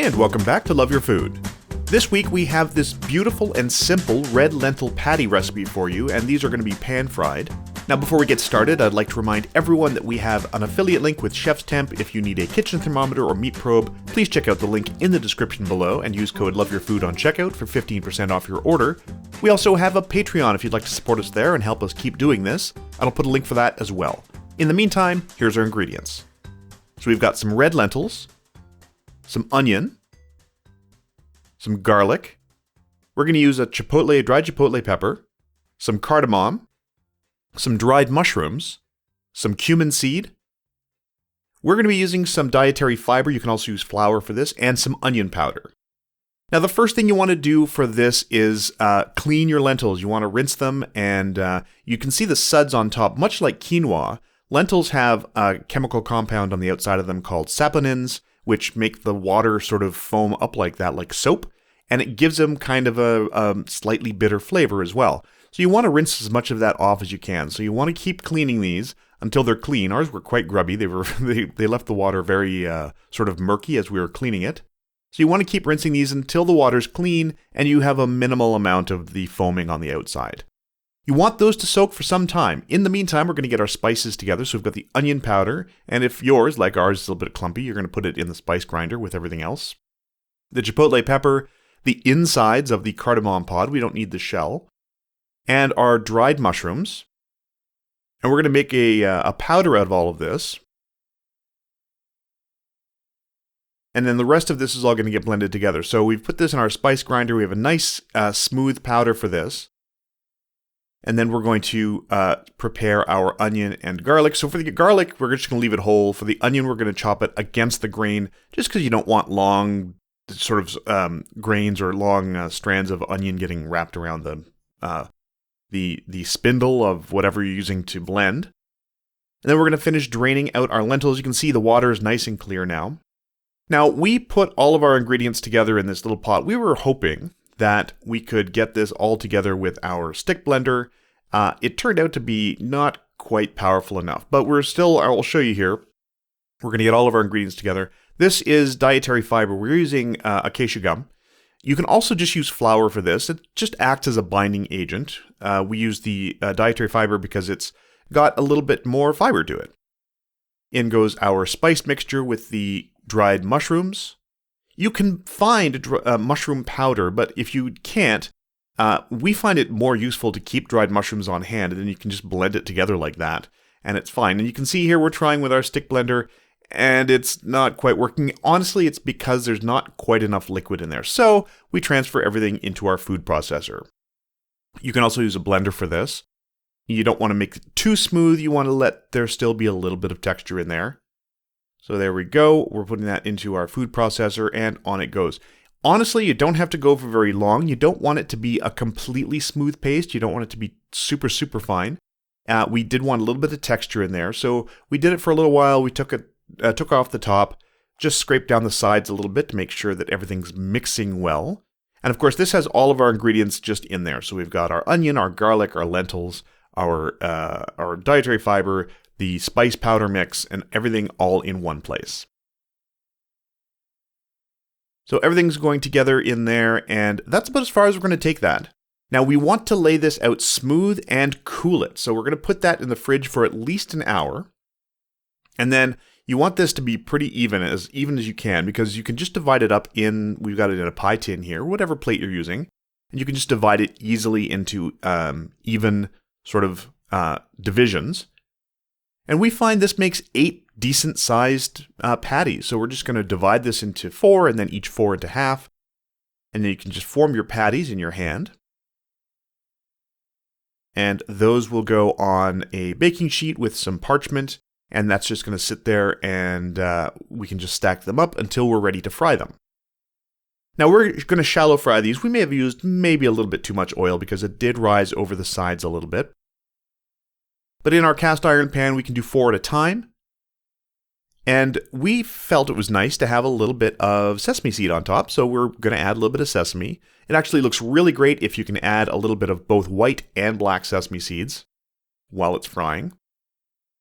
And welcome back to Love Your Food. This week we have this beautiful and simple red lentil patty recipe for you, and these are going to be pan-fried. Now before we get started, I'd like to remind everyone that we have an affiliate link with Chef's Temp. If you need a kitchen thermometer or meat probe, please check out the link in the description below and use code LOVEYOURFOOD on checkout for 15% off your order. We also have a Patreon if you'd like to support us there and help us keep doing this, and I'll put a link for that as well. In the meantime, here's our ingredients. So we've got some red lentils, some onion, some garlic. We're going to use a dried chipotle pepper, some cardamom, some dried mushrooms, some cumin seed. We're going to be using some dietary fiber. You can also use flour for this, and some onion powder. Now, the first thing you want to do for this is clean your lentils. You want to rinse them, and you can see the suds on top. Much like quinoa, lentils have a chemical compound on the outside of them called saponins, which make the water sort of foam up like that, like soap, and it gives them kind of a slightly bitter flavor as well. So you want to rinse as much of that off as you can. So you want to keep cleaning these until they're clean. Ours were quite grubby. They left the water very sort of murky as we were cleaning it. So you want to keep rinsing these until the water's clean and you have a minimal amount of the foaming on the outside. You want those to soak for some time. In the meantime, we're going to get our spices together. So we've got the onion powder, and if yours, like ours, is a little bit clumpy, you're going to put it in the spice grinder with everything else. The chipotle pepper, the insides of the cardamom pod, we don't need the shell, and our dried mushrooms. And we're going to make a powder out of all of this. And then the rest of this is all going to get blended together. So we've put this in our spice grinder. We have a nice smooth powder for this. And then we're going to prepare our onion and garlic. So for the garlic, we're just going to leave it whole. For the onion, we're going to chop it against the grain, just because you don't want long sort of grains or long strands of onion getting wrapped around the spindle of whatever you're using to blend. And then we're going to finish draining out our lentils. You can see the water is nice and clear now. Now, we put all of our ingredients together in this little pot. We were hoping that we could get this all together with our stick blender. It turned out to be not quite powerful enough, but I'll show you here. We're going to get all of our ingredients together. This is dietary fiber. We're using acacia gum. You can also just use flour for this. It just acts as a binding agent. We use the dietary fiber because it's got a little bit more fiber to it. In goes our spice mixture with the dried mushrooms. You can find mushroom powder, but if you can't, we find it more useful to keep dried mushrooms on hand, and then you can just blend it together like that, and it's fine. And you can see here we're trying with our stick blender, and it's not quite working. Honestly, it's because there's not quite enough liquid in there. So we transfer everything into our food processor. You can also use a blender for this. You don't want to make it too smooth. You want to let there still be a little bit of texture in there. So there we go. We're putting that into our food processor, and on it goes. Honestly, you don't have to go for very long. You don't want it to be a completely smooth paste. You don't want it to be super, super fine. We did want a little bit of texture in there, so we did it for a little while. We took off the top, just scraped down the sides a little bit to make sure that everything's mixing well. And of course, this has all of our ingredients just in there. So we've got our onion, our garlic, our lentils, our dietary fiber, the spice powder mix, and everything all in one place. So everything's going together in there, and that's about as far as we're going to take that. Now we want to lay this out smooth and cool it. So we're going to put that in the fridge for at least an hour. And then you want this to be pretty even as you can, because you can just divide it up we've got it in a pie tin here, whatever plate you're using, and you can just divide it easily into even sort of divisions. And we find this makes 8 decent-sized patties. So we're just going to divide this into 4, and then each 4 into half. And then you can just form your patties in your hand. And those will go on a baking sheet with some parchment. And that's just going to sit there, and we can just stack them up until we're ready to fry them. Now we're going to shallow fry these. We may have used maybe a little bit too much oil because it did rise over the sides a little bit. But in our cast iron pan, we can do 4 at a time. And we felt it was nice to have a little bit of sesame seed on top, so we're going to add a little bit of sesame. It actually looks really great if you can add a little bit of both white and black sesame seeds while it's frying.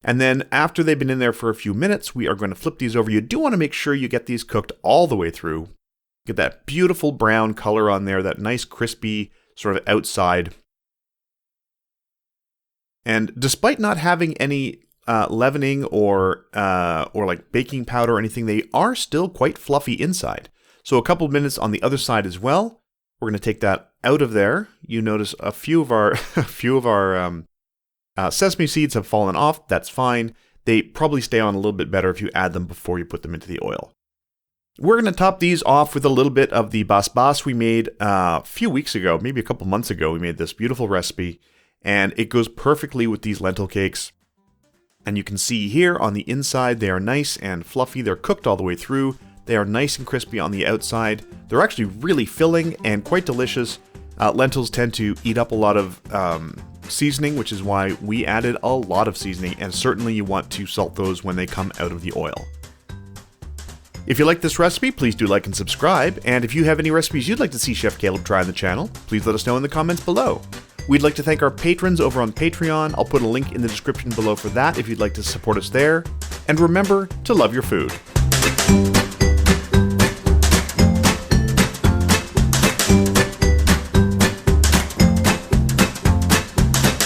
And then after they've been in there for a few minutes, we are going to flip these over. You do want to make sure you get these cooked all the way through. Get that beautiful brown color on there, that nice crispy sort of outside. And despite not having any leavening or like baking powder or anything, they are still quite fluffy inside. So a couple of minutes on the other side as well. We're going to take that out of there. You notice a few of our sesame seeds have fallen off. That's fine. They probably stay on a little bit better if you add them before you put them into the oil. We're going to top these off with a little bit of the basbas we made a few weeks ago, maybe a couple months ago. We made this beautiful recipe, and it goes perfectly with these lentil cakes. And you can see here on the inside, they are nice and fluffy. They're cooked all the way through. They are nice and crispy on the outside. They're actually really filling and quite delicious. Lentils tend to eat up a lot of seasoning, which is why we added a lot of seasoning, and certainly you want to salt those when they come out of the oil. If you like this recipe, please do like and subscribe, and if you have any recipes you'd like to see Chef Caleb try on the channel, please let us know in the comments below. We'd like to thank our patrons over on Patreon. I'll put a link in the description below for that if you'd like to support us there. And remember to love your food.